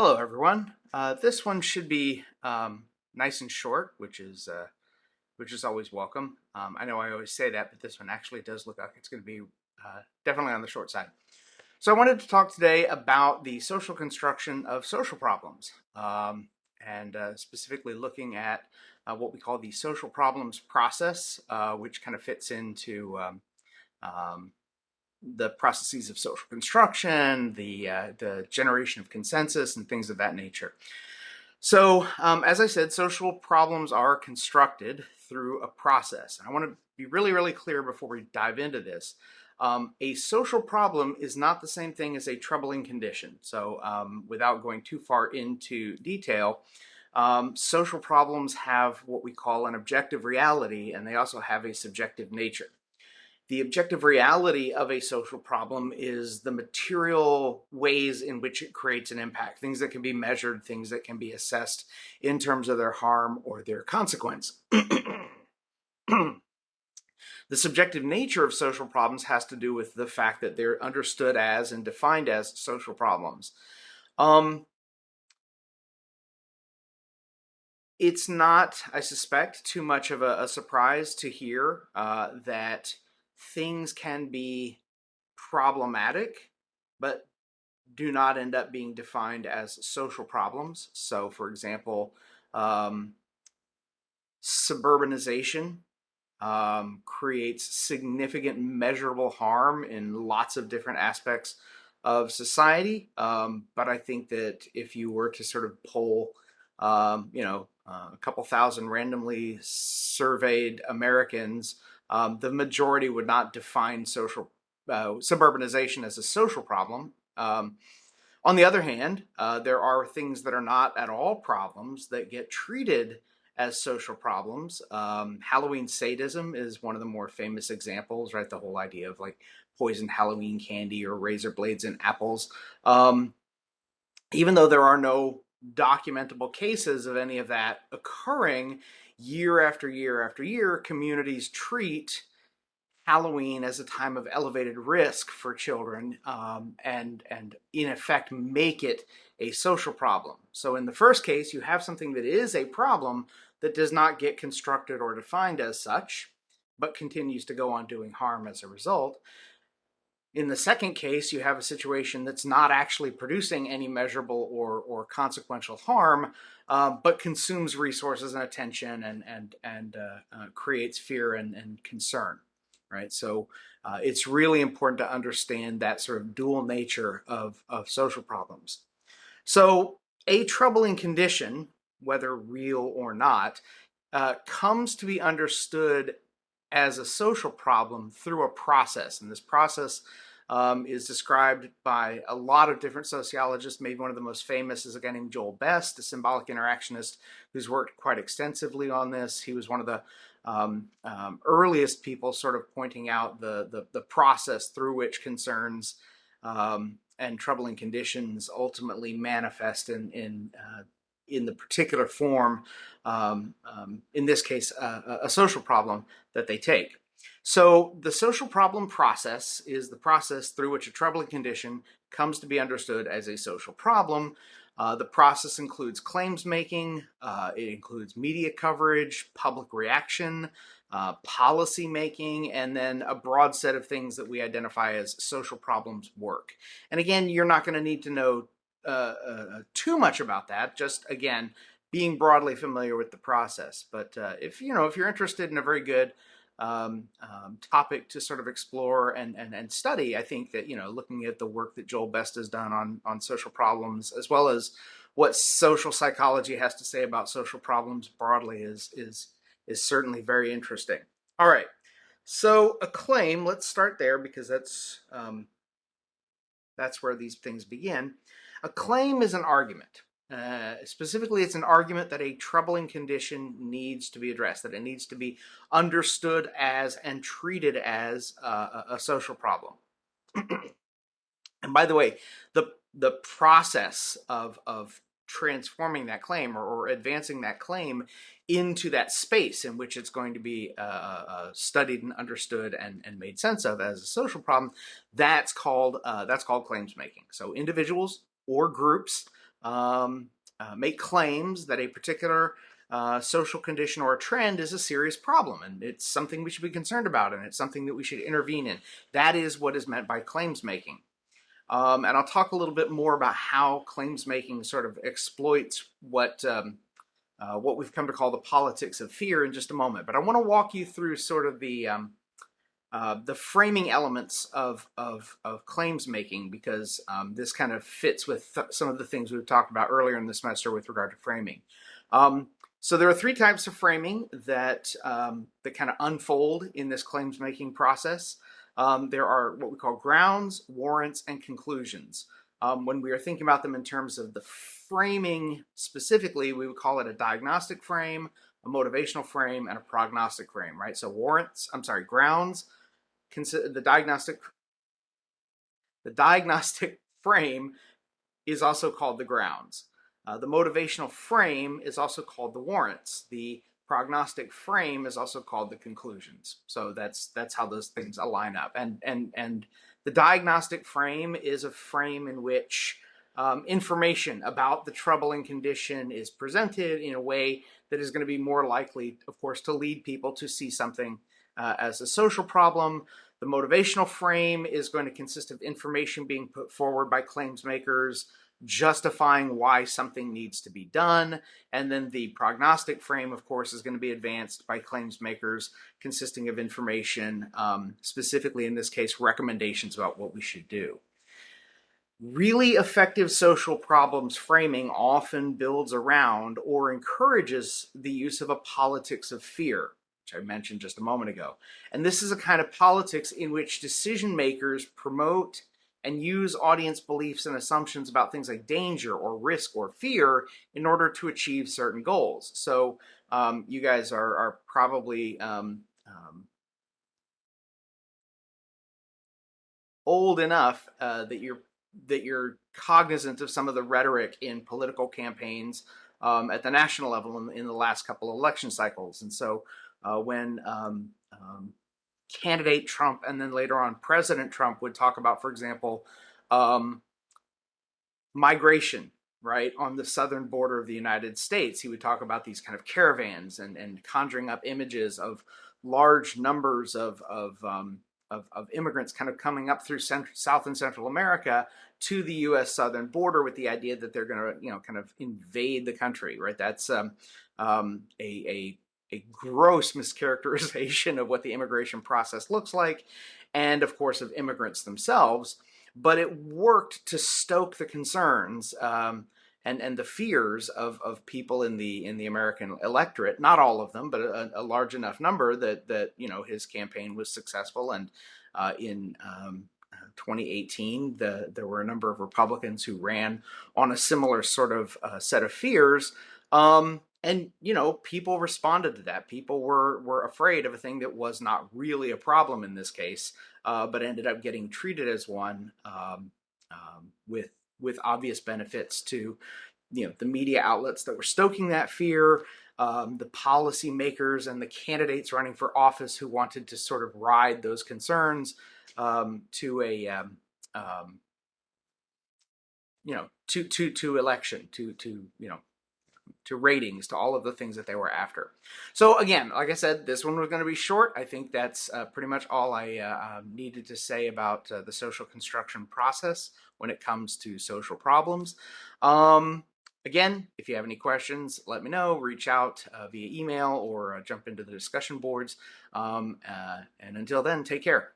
Hello, everyone. This one should be nice and short, which is always welcome. I know I always say that, but this one actually does look like it's going to be definitely on the short side. So I wanted to talk today about the social construction of social problems, and specifically looking at what we call the social problems process, which kind of fits into um, the processes of social construction, the generation of consensus, and things of that nature. So, as I said, social problems are constructed through a process. And I want to be really, really clear before we dive into this. A social problem is not the same thing as a troubling condition. So, without going too far into detail, social problems have what we call an objective reality, and they also have a subjective nature. The objective reality of a social problem is the material ways in which it creates an impact, things that can be measured, things that can be assessed in terms of their harm or their consequence. The subjective nature of social problems has to do with the fact that they're understood as and defined as social problems. It's not, I suspect, too much of a surprise to hear that things can be problematic, but do not end up being defined as social problems. So, for example, suburbanization creates significant measurable harm in lots of different aspects of society. But I think that if you were to sort of poll, a couple thousand randomly surveyed Americans, the majority would not define suburbanization as a social problem. On the other hand, there are things that are not at all problems that get treated as social problems. Halloween sadism is one of the more famous examples, right? The whole idea of like poisoned Halloween candy or razor blades in apples. Even though there are no documentable cases of any of that occurring, year after year after year, communities treat Halloween as a time of elevated risk for children, and in effect make it a social problem. So in the first case, you have something that is a problem that does not get constructed or defined as such, but continues to go on doing harm as a result. In the second case, you have a situation that's not actually producing any measurable or consequential harm, but consumes resources and attention and creates fear and concern. Right, so it's really important to understand that sort of dual nature of social problems. So a troubling condition, whether real or not, comes to be understood as a social problem through a process. And this process is described by a lot of different sociologists. Maybe one of the most famous is a guy named Joel Best, a symbolic interactionist who's worked quite extensively on this. He was one of the earliest people sort of pointing out the process through which concerns and troubling conditions ultimately manifest in the particular form, in this case, a social problem that they take. So the social problem process is the process through which a troubling condition comes to be understood as a social problem. The process includes claims making, it includes media coverage, public reaction, policy making, and then a broad set of things that we identify as social problems work. And again, you're not going to need to know too much about that. Just again, being broadly familiar with the process. But if you're interested in a very good topic to sort of explore and study, I think that looking at the work that Joel Best has done on social problems, as well as what social psychology has to say about social problems broadly, is certainly very interesting. All right, so a claim. Let's start there because that's where these things begin. A claim is an argument. Specifically, it's an argument that a troubling condition needs to be addressed, that it needs to be understood as and treated as a social problem. And by the way, the process of transforming that claim or advancing that claim into that space in which it's going to be studied and understood and made sense of as a social problem, that's called claims making. So individuals or groups make claims that a particular social condition or a trend is a serious problem, and it's something we should be concerned about, and it's something that we should intervene in. That is what is meant by claims making. And I'll talk a little bit more about how claims making sort of exploits what we've come to call the politics of fear in just a moment. But I want to walk you through sort of the framing elements of claims making, because this kind of fits with some of the things we've talked about earlier in the semester with regard to framing. So there are three types of framing that kind of unfold in this claims making process. There are what we call grounds, warrants, and conclusions. When we are thinking about them in terms of the framing specifically, we would call it a diagnostic frame, a motivational frame, and a prognostic frame, right? So grounds, the diagnostic frame is also called the grounds. The motivational frame is also called the warrants. The prognostic frame is also called the conclusions. So that's how those things align up. And the diagnostic frame is a frame in which information about the troubling condition is presented in a way that is going to be more likely, of course, to lead people to see something as a social problem. The motivational frame is going to consist of information being put forward by claims makers justifying why something needs to be done. And then the prognostic frame, of course, is going to be advanced by claims makers, consisting of information, specifically in this case, recommendations about what we should do. Really effective social problems framing often builds around or encourages the use of a politics of fear, which I mentioned just a moment ago. And this is a kind of politics in which decision makers promote and use audience beliefs and assumptions about things like danger or risk or fear in order to achieve certain goals. So you guys are probably old enough that you're cognizant of some of the rhetoric in political campaigns at the national level in the last couple of election cycles. And so when candidate Trump and then later on President Trump would talk about, for example, migration, right, on the southern border of the United States, he would talk about these kind of caravans and conjuring up images of large numbers of immigrants kind of coming up through South and Central America to the U.S. southern border with the idea that they're going to, kind of invade the country, right? That's a gross mischaracterization of what the immigration process looks like, and of course of immigrants themselves. But it worked to stoke the concerns and the fears of people in the American electorate. Not all of them, but a large enough number that his campaign was successful. And in 2018, there were a number of Republicans who ran on a similar sort of set of fears. And people responded to that. People were afraid of a thing that was not really a problem in this case, but ended up getting treated as one, with obvious benefits to the media outlets that were stoking that fear, the policy makers and the candidates running for office who wanted to sort of ride those concerns to election, to ratings, to all of the things that they were after. So again, like I said, this one was going to be short. I think that's pretty much all I needed to say about the social construction process when it comes to social problems. Again, if you have any questions, let me know. Reach out via email or jump into the discussion boards. And until then, take care.